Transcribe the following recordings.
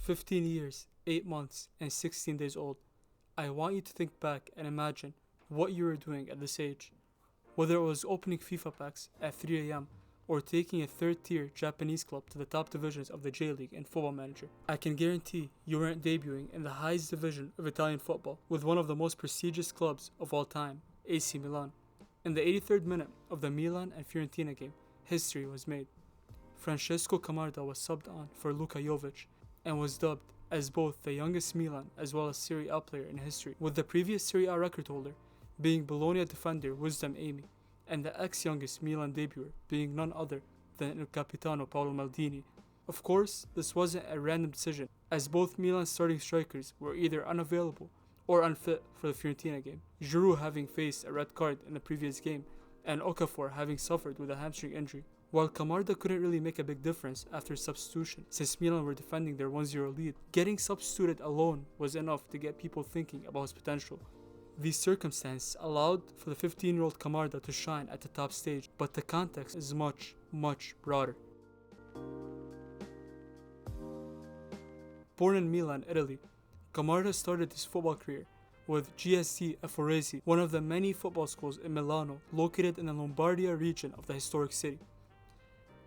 15 years, 8 months, and 16 days old. I want you to think back and imagine what you were doing at this age. Whether it was opening FIFA packs at 3 a.m. or taking a third-tier Japanese club to the top divisions of the J-League in Football Manager, I can guarantee you weren't debuting in the highest division of Italian football with one of the most prestigious clubs of all time, AC Milan. In the 83rd minute of the Milan and Fiorentina game, history was made. Francesco Camarda was subbed on for Luka Jovic and was dubbed as both the youngest Milan as well as Serie A player in history, with the previous Serie A record holder being Bologna defender Wisdom Amy, and the ex-youngest Milan debuter being none other than Il Capitano Paolo Maldini. Of course, this wasn't a random decision, as both Milan's starting strikers were either unavailable or unfit for the Fiorentina game, Giroud having faced a red card in the previous game, and Okafor having suffered with a hamstring injury. While Camarda couldn't really make a big difference after substitution, since Milan were defending their 1-0 lead, getting substituted alone was enough to get people thinking about his potential. These circumstances allowed for the 15-year-old Camarda to shine at the top stage, but the context is much, much broader. Born in Milan, Italy, Camarda started his football career with GSD Eforesi, one of the many football schools in Milano located in the Lombardia region of the historic city.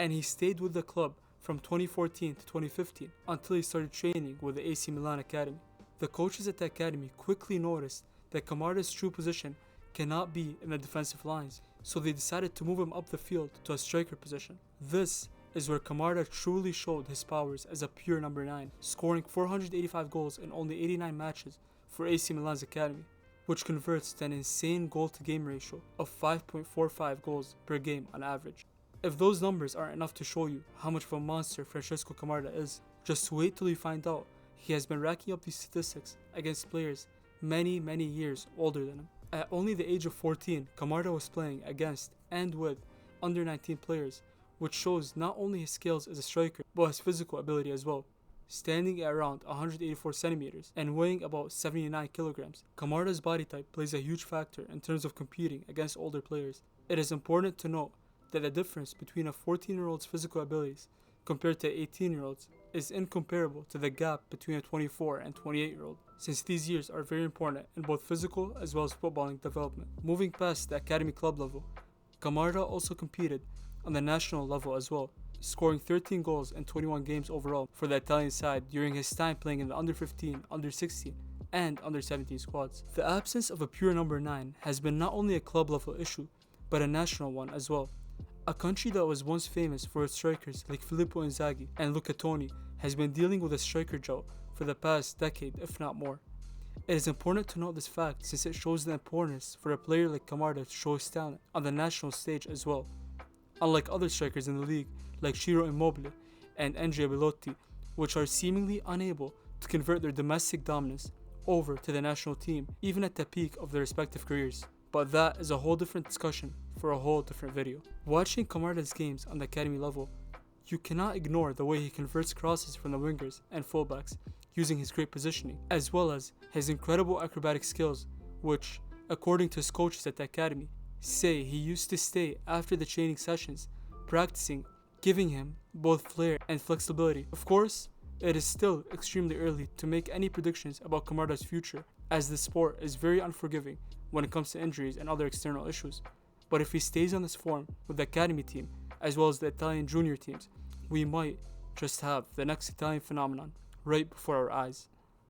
And he stayed with the club from 2014 to 2015 until he started training with the AC Milan Academy. The coaches at the academy quickly noticed that Camarda's true position cannot be in the defensive lines, so they decided to move him up the field to a striker position. This is where Camarda truly showed his powers as a pure number 9, scoring 485 goals in only 89 matches for AC Milan's academy, which converts to an insane goal-to-game ratio of 5.45 goals per game on average. If those numbers aren't enough to show you how much of a monster Francesco Camarda is, just wait till you find out he has been racking up these statistics against players many, many years older than him. At only the age of 14, Camarda was playing against and with under 19 players, which shows not only his skills as a striker, but his physical ability as well. Standing at around 184 centimeters and weighing about 79 kilograms, Camarda's body type plays a huge factor in terms of competing against older players. It is important to note that the difference between a 14-year-old's physical abilities compared to 18-year-olds is incomparable to the gap between a 24 and 28-year-old, since these years are very important in both physical as well as footballing development. Moving past the academy club level, Camarda also competed on the national level as well, scoring 13 goals in 21 games overall for the Italian side during his time playing in the under-15, under-16, and under-17 squads. The absence of a pure number 9 has been not only a club level issue, but a national one as well. A country that was once famous for its strikers like Filippo Inzaghi and Luca Toni has been dealing with a striker drought for the past decade, if not more. It is important to note this fact since it shows the importance for a player like Camarda to show his talent on the national stage as well. Unlike other strikers in the league like Ciro Immobile and Andrea Belotti, which are seemingly unable to convert their domestic dominance over to the national team even at the peak of their respective careers. But that is a whole different discussion for a whole different video. Watching Camarda's games on the academy level, you cannot ignore the way he converts crosses from the wingers and fullbacks using his great positioning, as well as his incredible acrobatic skills, which, according to his coaches at the academy, say he used to stay after the training sessions, practicing, giving him both flair and flexibility. Of course, it is still extremely early to make any predictions about Camarda's future, as the sport is very unforgiving when it comes to injuries and other external issues. But if he stays on this form with the academy team, as well as the Italian junior teams, we might just have the next Italian phenomenon right before our eyes.